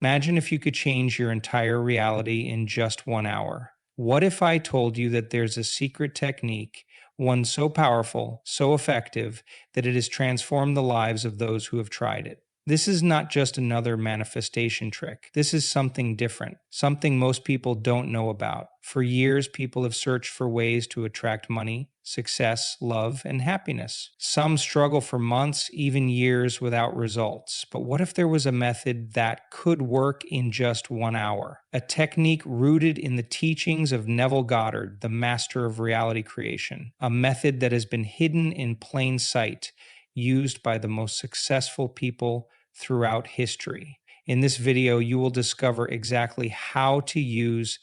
Imagine if you could change your entire reality in just 1 hour. What if I told you that there's a secret technique, one so powerful, so effective, that it has transformed the lives of those who have tried it? This is not just another manifestation trick. This is something different, something most people don't know about. For years, people have searched for ways to attract money, success, love, and happiness. Some struggle for months, even years without results. But what if there was a method that could work in just 1 hour? A technique rooted in the teachings of Neville Goddard, the master of reality creation. A method that has been hidden in plain sight, used by the most successful people throughout history. In this video, you will discover exactly how to use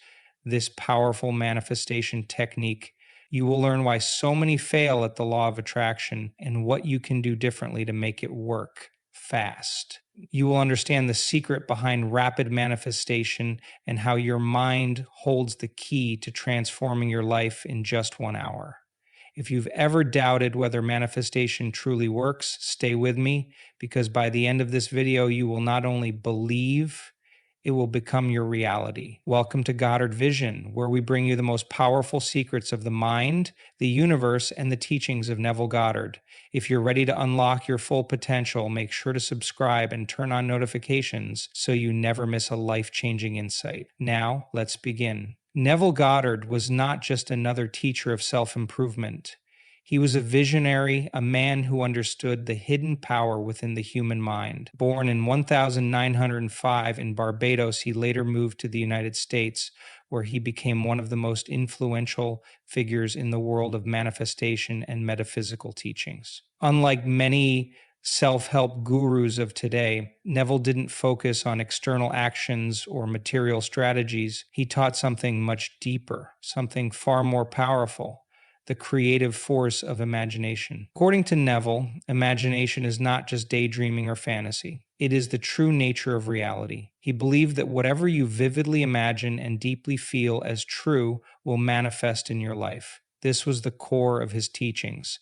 this powerful manifestation technique. You will learn why so many fail at the law of attraction and what you can do differently to make it work fast. You will understand the secret behind rapid manifestation and how your mind holds the key to transforming your life in just 1 hour. If you've ever doubted whether manifestation truly works, stay with me, because by the end of this video, you will not only believe, it will become your reality. Welcome to Goddard Vision, where we bring you the most powerful secrets of the mind, the universe, and the teachings of Neville Goddard. If you're ready to unlock your full potential, make sure to subscribe and turn on notifications so you never miss a life-changing insight. Now, let's begin. Neville Goddard was not just another teacher of self-improvement. He was a visionary, a man who understood the hidden power within the human mind. Born in 1905 in Barbados, he later moved to the United States, where he became one of the most influential figures in the world of manifestation and metaphysical teachings. Unlike many self-help gurus of today, Neville didn't focus on external actions or material strategies. He taught something much deeper, something far more powerful: the creative force of imagination. According to Neville, imagination is not just daydreaming or fantasy. It is the true nature of reality. He believed that whatever you vividly imagine and deeply feel as true will manifest in your life. This was the core of his teachings.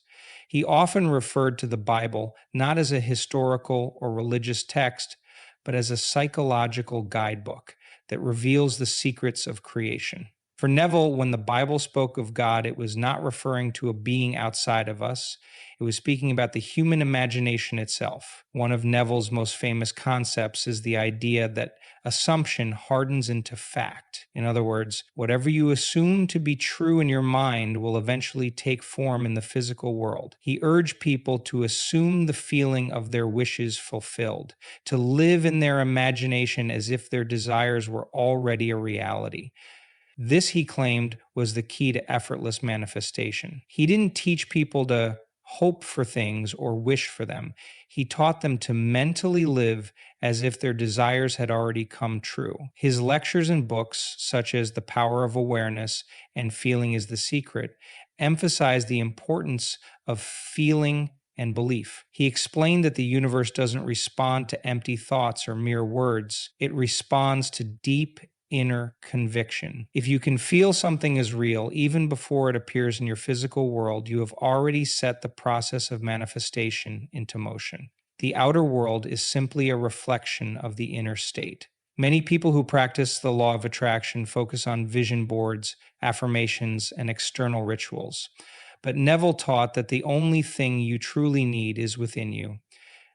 He often referred to the Bible not as a historical or religious text, but as a psychological guidebook that reveals the secrets of creation. For Neville, when the Bible spoke of God, it was not referring to a being outside of us. It was speaking about the human imagination itself. One of Neville's most famous concepts is the idea that assumption hardens into fact. In other words, whatever you assume to be true in your mind will eventually take form in the physical world. He urged people to assume the feeling of their wishes fulfilled, to live in their imagination as if their desires were already a reality. This, he claimed, was the key to effortless manifestation. He didn't teach people to hope for things or wish for them. He taught them to mentally live as if their desires had already come true. His lectures and books, such as The Power of Awareness and Feeling is the Secret, emphasize the importance of feeling and belief. He explained that the universe doesn't respond to empty thoughts or mere words. It responds to deep inner conviction. If you can feel something is real, even before it appears in your physical world, you have already set the process of manifestation into motion. The outer world is simply a reflection of the inner state. Many people who practice the law of attraction focus on vision boards, affirmations, and external rituals. But Neville taught that the only thing you truly need is within you: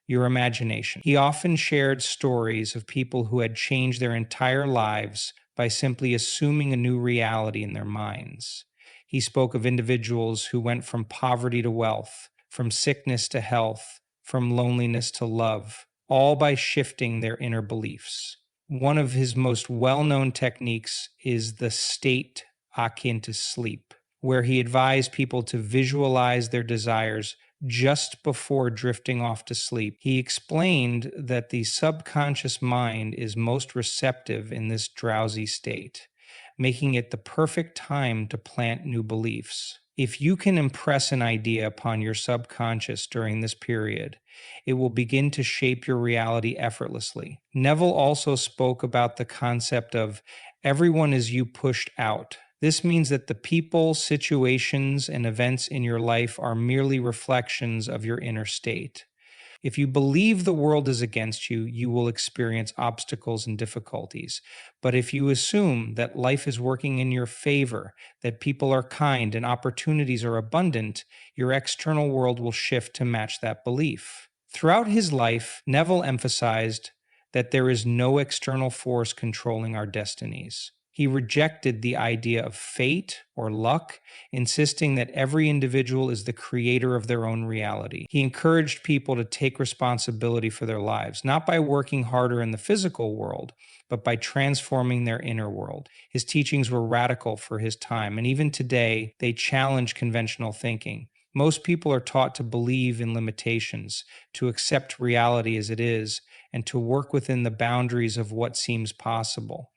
your imagination. He often shared stories of people who had changed their entire lives by simply assuming a new reality in their minds. He spoke of individuals who went from poverty to wealth, from sickness to health, from loneliness to love, all by shifting their inner beliefs. One of his most well-known techniques is the state akin to sleep, where he advised people to visualize their desires just before drifting off to sleep. He explained that the subconscious mind is most receptive in this drowsy state, making it the perfect time to plant new beliefs. If you can impress an idea upon your subconscious during this period, it will begin to shape your reality effortlessly. Neville also spoke about the concept of everyone is you pushed out. This means that the people, situations, and events in your life are merely reflections of your inner state. If you believe the world is against you, you will experience obstacles and difficulties. But if you assume that life is working in your favor, that people are kind and opportunities are abundant, your external world will shift to match that belief. Throughout his life, Neville emphasized that there is no external force controlling our destinies. He rejected the idea of fate or luck, insisting that every individual is the creator of their own reality. He encouraged people to take responsibility for their lives, not by working harder in the physical world, but by transforming their inner world. His teachings were radical for his time, and even today, they challenge conventional thinking. Most people are taught to believe in limitations, to accept reality as it is, and to work within the boundaries of what seems possible.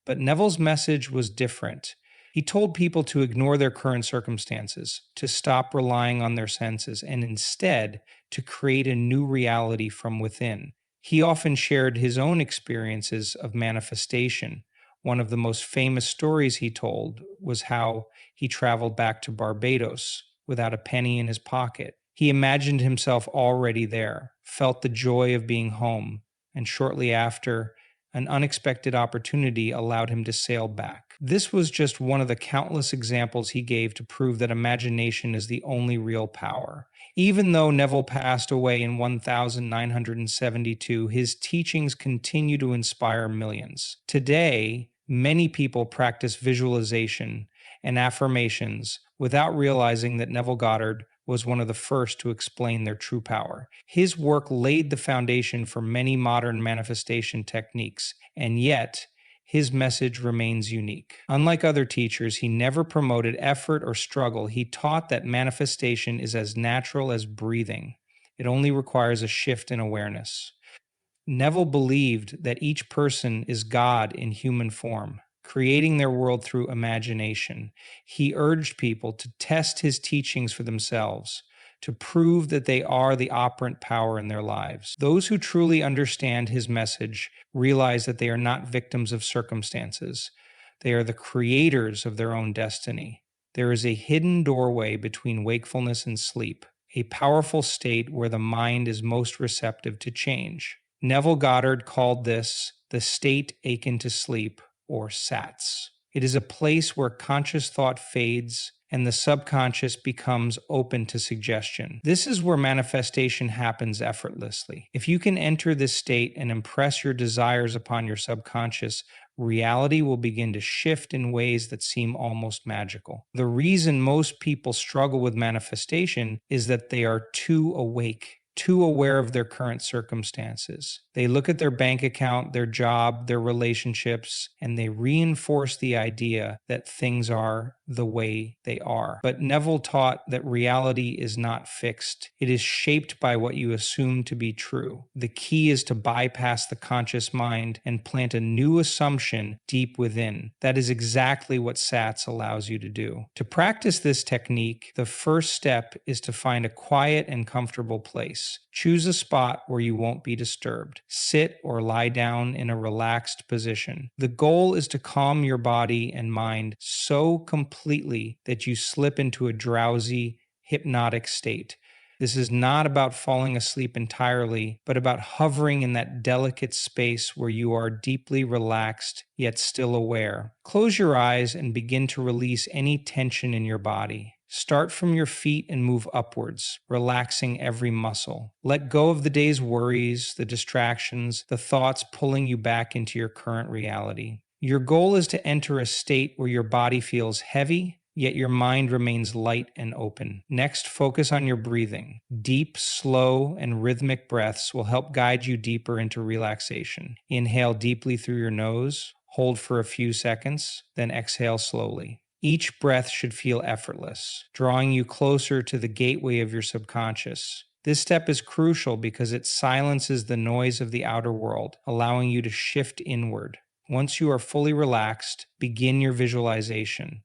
But Neville's message was different. He told people to ignore their current circumstances, to stop relying on their senses, and instead to create a new reality from within. He often shared his own experiences of manifestation. One of the most famous stories he told was how he traveled back to Barbados without a penny in his pocket. He imagined himself already there, felt the joy of being home, and shortly after, an unexpected opportunity allowed him to sail back. This was just one of the countless examples he gave to prove that imagination is the only real power. Even though Neville passed away in 1972, his teachings continue to inspire millions. Today, many people practice visualization and affirmations without realizing that Neville Goddard was one of the first to explain their true power. His work laid the foundation for many modern manifestation techniques, and yet his message remains unique. Unlike other teachers, he never promoted effort or struggle. He taught that manifestation is as natural as breathing. It only requires a shift in awareness. Neville believed that each person is God in human form, creating their world through imagination. He urged people to test his teachings for themselves, to prove that they are the operant power in their lives. Those who truly understand his message realize that they are not victims of circumstances. They are the creators of their own destiny. There is a hidden doorway between wakefulness and sleep, a powerful state where the mind is most receptive to change. Neville Goddard called this the state akin to sleep, or SATS. It is a place where conscious thought fades and the subconscious becomes open to suggestion. This is where manifestation happens effortlessly. If you can enter this state and impress your desires upon your subconscious, reality will begin to shift in ways that seem almost magical. The reason most people struggle with manifestation is that they are too awake, too aware of their current circumstances. They look at their bank account, their job, their relationships, and they reinforce the idea that things are the way they are. But Neville taught that reality is not fixed. It is shaped by what you assume to be true. The key is to bypass the conscious mind and plant a new assumption deep within. That is exactly what SATS allows you to do. To practice this technique, the first step is to find a quiet and comfortable place. Choose a spot where you won't be disturbed. Sit or lie down in a relaxed position. The goal is to calm your body and mind so completely that you slip into a drowsy, hypnotic state. This is not about falling asleep entirely, but about hovering in that delicate space where you are deeply relaxed yet still aware. Close your eyes and begin to release any tension in your body. Start from your feet and move upwards, relaxing every muscle. Let go of the day's worries, the distractions, the thoughts pulling you back into your current reality. Your goal is to enter a state where your body feels heavy, yet your mind remains light and open. Next, focus on your breathing. Deep, slow, and rhythmic breaths will help guide you deeper into relaxation. Inhale deeply through your nose, hold for a few seconds, then exhale slowly. Each breath should feel effortless, drawing you closer to the gateway of your subconscious. This step is crucial because it silences the noise of the outer world, allowing you to shift inward. Once you are fully relaxed, begin your visualization.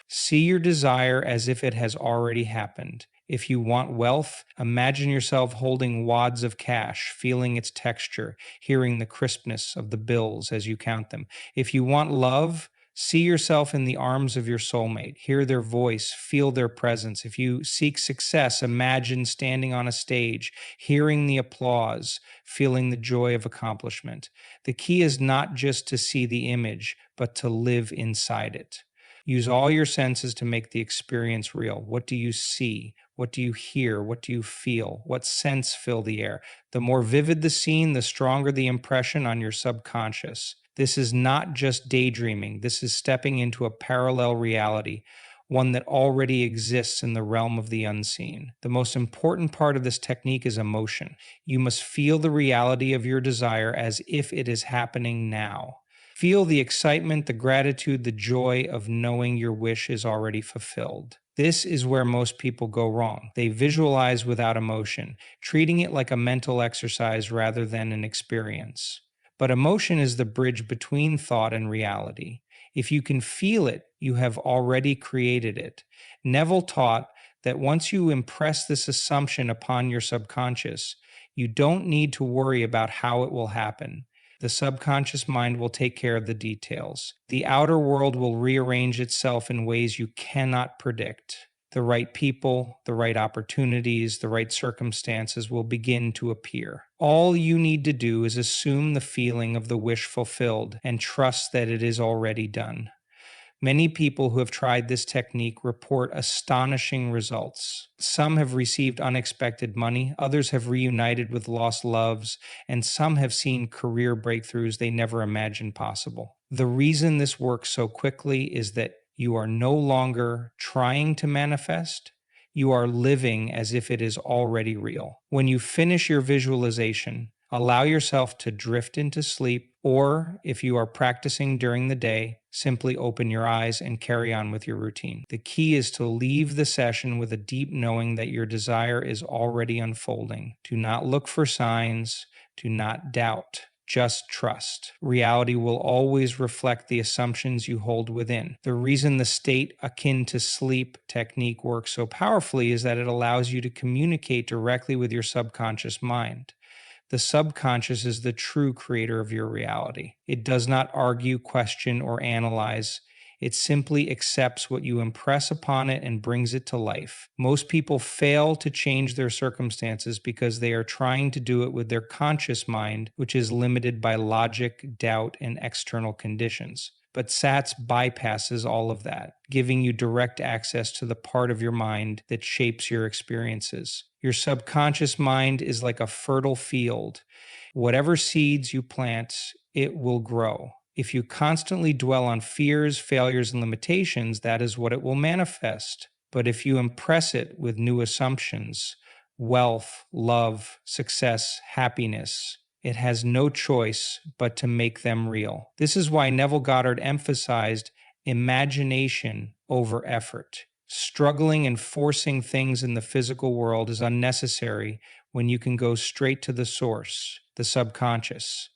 See your desire as if it has already happened. If you want wealth, imagine yourself holding wads of cash, feeling its texture, hearing the crispness of the bills as you count them. If you want love, See yourself in the arms of your soulmate. Hear their voice, feel their presence. If you seek success, imagine standing on a stage, hearing the applause, feeling the joy of accomplishment. The key is not just to see the image, but to live inside it. Use all your senses to make the experience real. What do you see? What do you hear? What do you feel? What scents fill the air? The more vivid the scene, the stronger the impression on your subconscious. This is not just daydreaming. This is stepping into a parallel reality, one that already exists in the realm of the unseen. The most important part of this technique is emotion. You must feel the reality of your desire as if it is happening now. Feel the excitement, the gratitude, the joy of knowing your wish is already fulfilled. This is where most people go wrong. They visualize without emotion, treating it like a mental exercise rather than an experience. But emotion is the bridge between thought and reality. If you can feel it, you have already created it. Neville taught that once you impress this assumption upon your subconscious, you don't need to worry about how it will happen. The subconscious mind will take care of the details. The outer world will rearrange itself in ways you cannot predict. The right people, the right opportunities, the right circumstances will begin to appear. All you need to do is assume the feeling of the wish fulfilled and trust that it is already done. Many people who have tried this technique report astonishing results. Some have received unexpected money, others have reunited with lost loves, and some have seen career breakthroughs they never imagined possible. The reason this works so quickly is that you are no longer trying to manifest. You are living as if it is already real. When you finish your visualization, allow yourself to drift into sleep, or if you are practicing during the day, simply open your eyes and carry on with your routine. The key is to leave the session with a deep knowing that your desire is already unfolding. Do not look for signs, do not doubt. Just trust. Reality will always reflect the assumptions you hold within. The reason the state akin to sleep technique works so powerfully is that it allows you to communicate directly with your subconscious mind. The subconscious is the true creator of your reality. It does not argue, question, or analyze. It simply accepts what you impress upon it and brings it to life. Most people fail to change their circumstances because they are trying to do it with their conscious mind, which is limited by logic, doubt, and external conditions. But SATS bypasses all of that, giving you direct access to the part of your mind that shapes your experiences. Your subconscious mind is like a fertile field. Whatever seeds you plant, it will grow. If you constantly dwell on fears, failures, and limitations, that is what it will manifest. But if you impress it with new assumptions, wealth, love, success, happiness, it has no choice but to make them real. This is why Neville Goddard emphasized imagination over effort. Struggling and forcing things in the physical world is unnecessary when you can go straight to the source, the subconscious.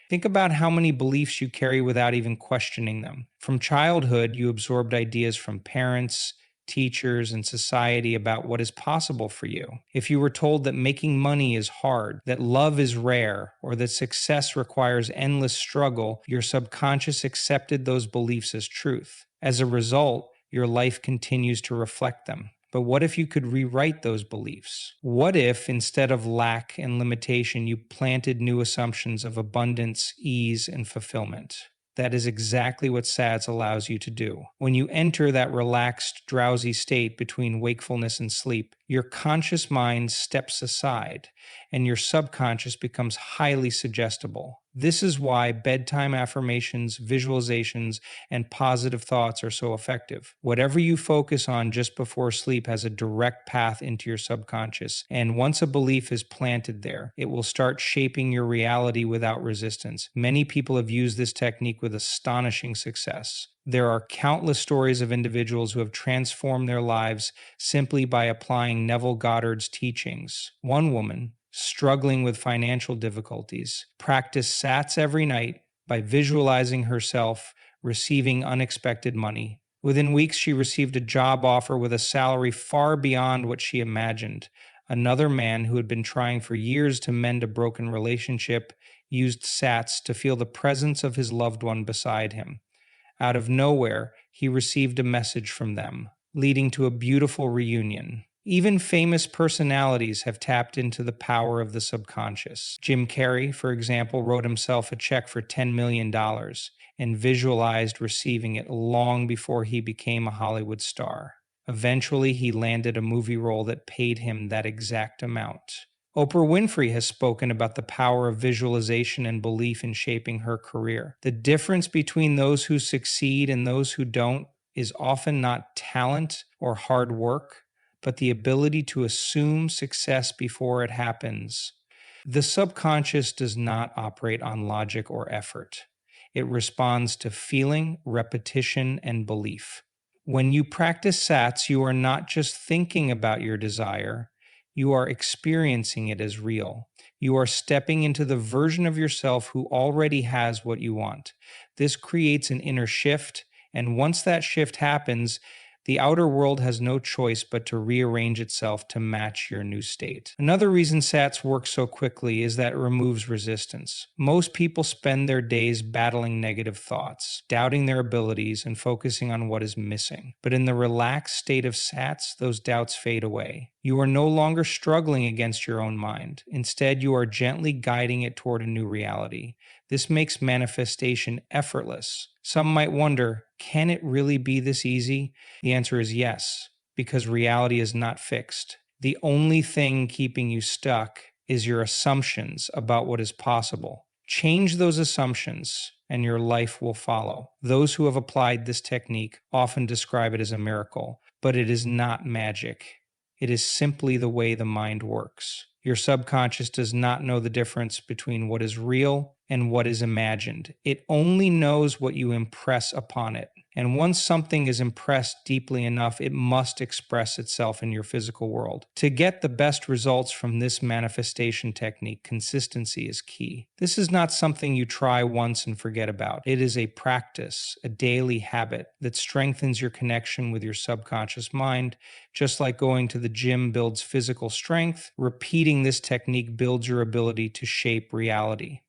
Think about how many beliefs you carry without even questioning them. From childhood, you absorbed ideas from parents, teachers, and society about what is possible for you. If you were told that making money is hard, that love is rare, or that success requires endless struggle, your subconscious accepted those beliefs as truth. As a result, your life continues to reflect them. But what if you could rewrite those beliefs? What if, instead of lack and limitation, you planted new assumptions of abundance, ease, and fulfillment? That is exactly what SADS allows you to do. When you enter that relaxed, drowsy state between wakefulness and sleep, your conscious mind steps aside and your subconscious becomes highly suggestible. This is why bedtime affirmations, visualizations, and positive thoughts are so effective. Whatever you focus on just before sleep has a direct path into your subconscious, and once a belief is planted there, it will start shaping your reality without resistance. Many people have used this technique with astonishing success. There are countless stories of individuals who have transformed their lives simply by applying Neville Goddard's teachings. One woman, struggling with financial difficulties, practiced SATS every night by visualizing herself receiving unexpected money. Within weeks, she received a job offer with a salary far beyond what she imagined. Another man who had been trying for years to mend a broken relationship used SATS to feel the presence of his loved one beside him. Out of nowhere, he received a message from them, leading to a beautiful reunion. Even famous personalities have tapped into the power of the subconscious. Jim Carrey, for example, wrote himself a check for $10 million dollars and visualized receiving it long before he became a Hollywood star. Eventually, he landed a movie role that paid him that exact amount. Oprah Winfrey has spoken about the power of visualization and belief in shaping her career. The difference between those who succeed and those who don't is often not talent or hard work, but the ability to assume success before it happens. The subconscious does not operate on logic or effort. It responds to feeling, repetition, and belief. When you practice SATs, you are not just thinking about your desire, you are experiencing it as real. You are stepping into the version of yourself who already has what you want. This creates an inner shift, and once that shift happens, the outer world has no choice but to rearrange itself to match your new state. Another reason SATs work so quickly is that it removes resistance. Most people spend their days battling negative thoughts, doubting their abilities, and focusing on what is missing. But in the relaxed state of SATs, those doubts fade away. You are no longer struggling against your own mind. Instead, you are gently guiding it toward a new reality. This makes manifestation effortless. Some might wonder, can it really be this easy? The answer is yes, because reality is not fixed. The only thing keeping you stuck is your assumptions about what is possible. Change those assumptions, and your life will follow. Those who have applied this technique often describe it as a miracle, but it is not magic. It is simply the way the mind works. Your subconscious does not know the difference between what is real and what is imagined. It only knows what you impress upon it. And once something is impressed deeply enough, it must express itself in your physical world. To get the best results from this manifestation technique, consistency is key. This is not something you try once and forget about. It is a practice, a daily habit that strengthens your connection with your subconscious mind. Just like going to the gym builds physical strength, repeating this technique builds your ability to shape reality.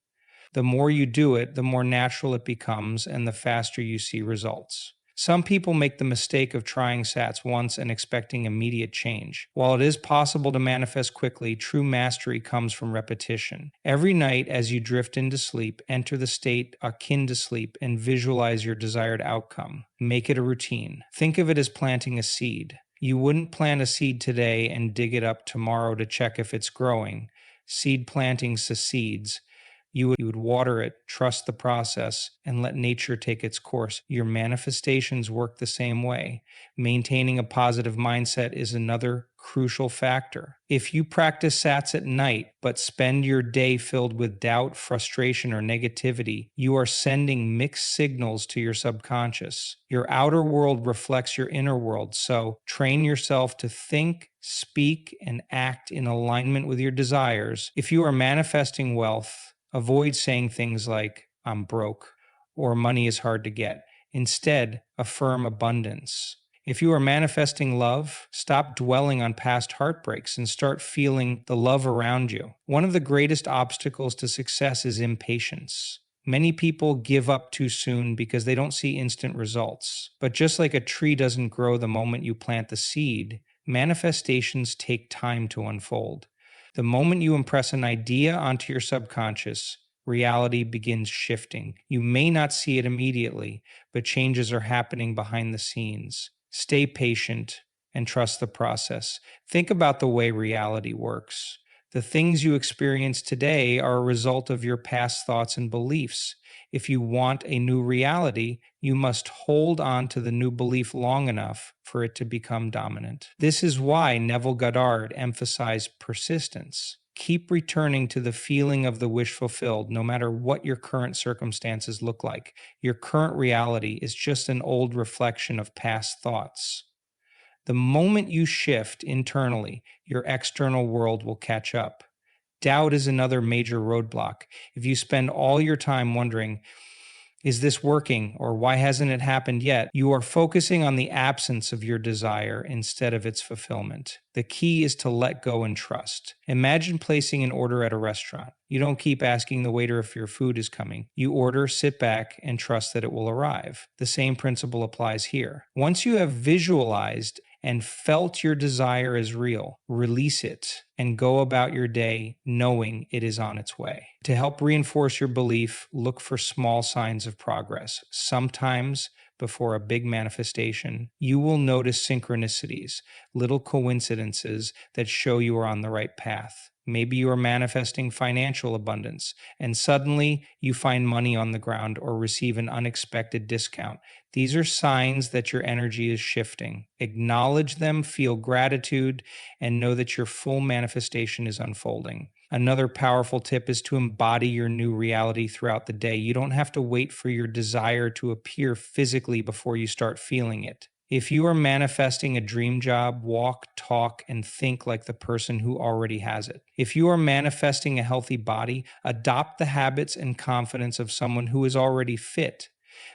The more you do it, the more natural it becomes and the faster you see results. Some people make the mistake of trying SATs once and expecting immediate change. While it is possible to manifest quickly, true mastery comes from repetition. Every night as you drift into sleep, enter the state akin to sleep and visualize your desired outcome. Make it a routine. Think of it as planting a seed. You wouldn't plant a seed today and dig it up tomorrow to check if it's growing. Seed planting succeeds. You would water it, trust the process, and let nature take its course. Your manifestations work the same way. Maintaining a positive mindset is another crucial factor. If you practice SATs at night, but spend your day filled with doubt, frustration, or negativity, you are sending mixed signals to your subconscious. Your outer world reflects your inner world, so train yourself to think, speak, and act in alignment with your desires. If you are manifesting wealth, avoid saying things like, I'm broke, or money is hard to get. Instead, affirm abundance. If you are manifesting love, stop dwelling on past heartbreaks and start feeling the love around you. One of the greatest obstacles to success is impatience. Many people give up too soon because they don't see instant results. But just like a tree doesn't grow the moment you plant the seed, manifestations take time to unfold. The moment you impress an idea onto your subconscious, reality begins shifting. You may not see it immediately, but changes are happening behind the scenes. Stay patient and trust the process. Think about the way reality works. The things you experience today are a result of your past thoughts and beliefs. If you want a new reality, you must hold on to the new belief long enough for it to become dominant. This is why Neville Goddard emphasized persistence. Keep returning to the feeling of the wish fulfilled, no matter what your current circumstances look like. Your current reality is just an old reflection of past thoughts. The moment you shift internally, your external world will catch up. Doubt is another major roadblock. If you spend all your time wondering, Is this working? Or why hasn't it happened yet? You are focusing on the absence of your desire instead of its fulfillment. The key is to let go and trust. Imagine placing an order at a restaurant. You don't keep asking the waiter if your food is coming. You order, sit back, and trust that it will arrive. The same principle applies here. Once you have visualized and felt your desire is real, release it and go about your day knowing it is on its way. To help reinforce your belief, look for small signs of progress. Sometimes, before a big manifestation, you will notice synchronicities, little coincidences that show you are on the right path. Maybe you are manifesting financial abundance, and suddenly you find money on the ground or receive an unexpected discount. These are signs that your energy is shifting. Acknowledge them, feel gratitude, and know that your full manifestation is unfolding. Another powerful tip is to embody your new reality throughout the day. You don't have to wait for your desire to appear physically before you start feeling it. If you are manifesting a dream job, walk, talk, and think like the person who already has it. If you are manifesting a healthy body, adopt the habits and confidence of someone who is already fit.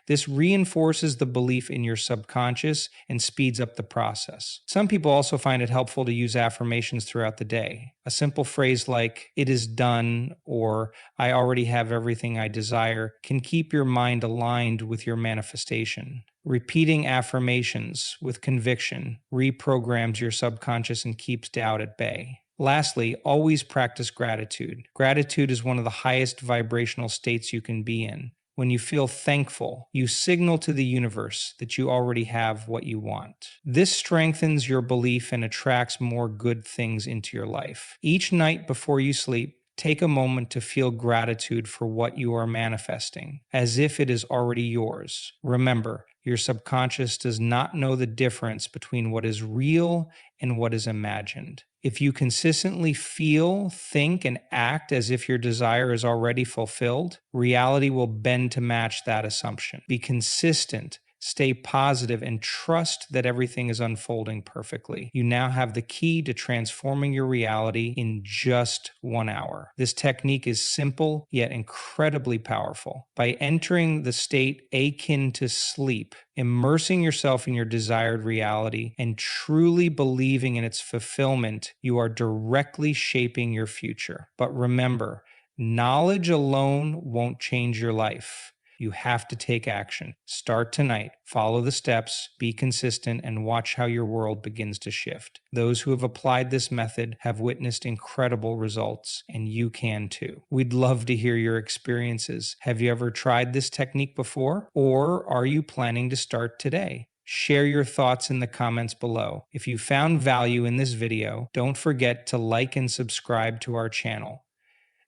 This reinforces the belief in your subconscious and speeds up the process. Some people also find it helpful to use affirmations throughout the day. A simple phrase like, "it is done," or "I already have everything I desire," can keep your mind aligned with your manifestation. Repeating affirmations with conviction reprograms your subconscious and keeps doubt at bay. Lastly, always practice gratitude. Gratitude is one of the highest vibrational states you can be in. When you feel thankful, you signal to the universe that you already have what you want. This strengthens your belief and attracts more good things into your life. Each night before you sleep, take a moment to feel gratitude for what you are manifesting, as if it is already yours. Remember, your subconscious does not know the difference between what is real and what is imagined. If you consistently feel, think, and act as if your desire is already fulfilled, reality will bend to match that assumption. Be consistent. Stay positive and trust that everything is unfolding perfectly. You now have the key to transforming your reality in just 1 hour. This technique is simple yet incredibly powerful. By entering the state akin to sleep, immersing yourself in your desired reality, and truly believing in its fulfillment, you are directly shaping your future. But remember, knowledge alone won't change your life. You have to take action. Start tonight. Follow the steps, be consistent, and watch how your world begins to shift. Those who have applied this method have witnessed incredible results, and you can too. We'd love to hear your experiences. Have you ever tried this technique before? Or are you planning to start today? Share your thoughts in the comments below. If you found value in this video, don't forget to like and subscribe to our channel.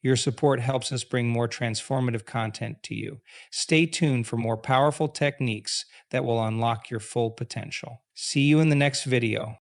Your support helps us bring more transformative content to you. Stay tuned for more powerful techniques that will unlock your full potential. See you in the next video.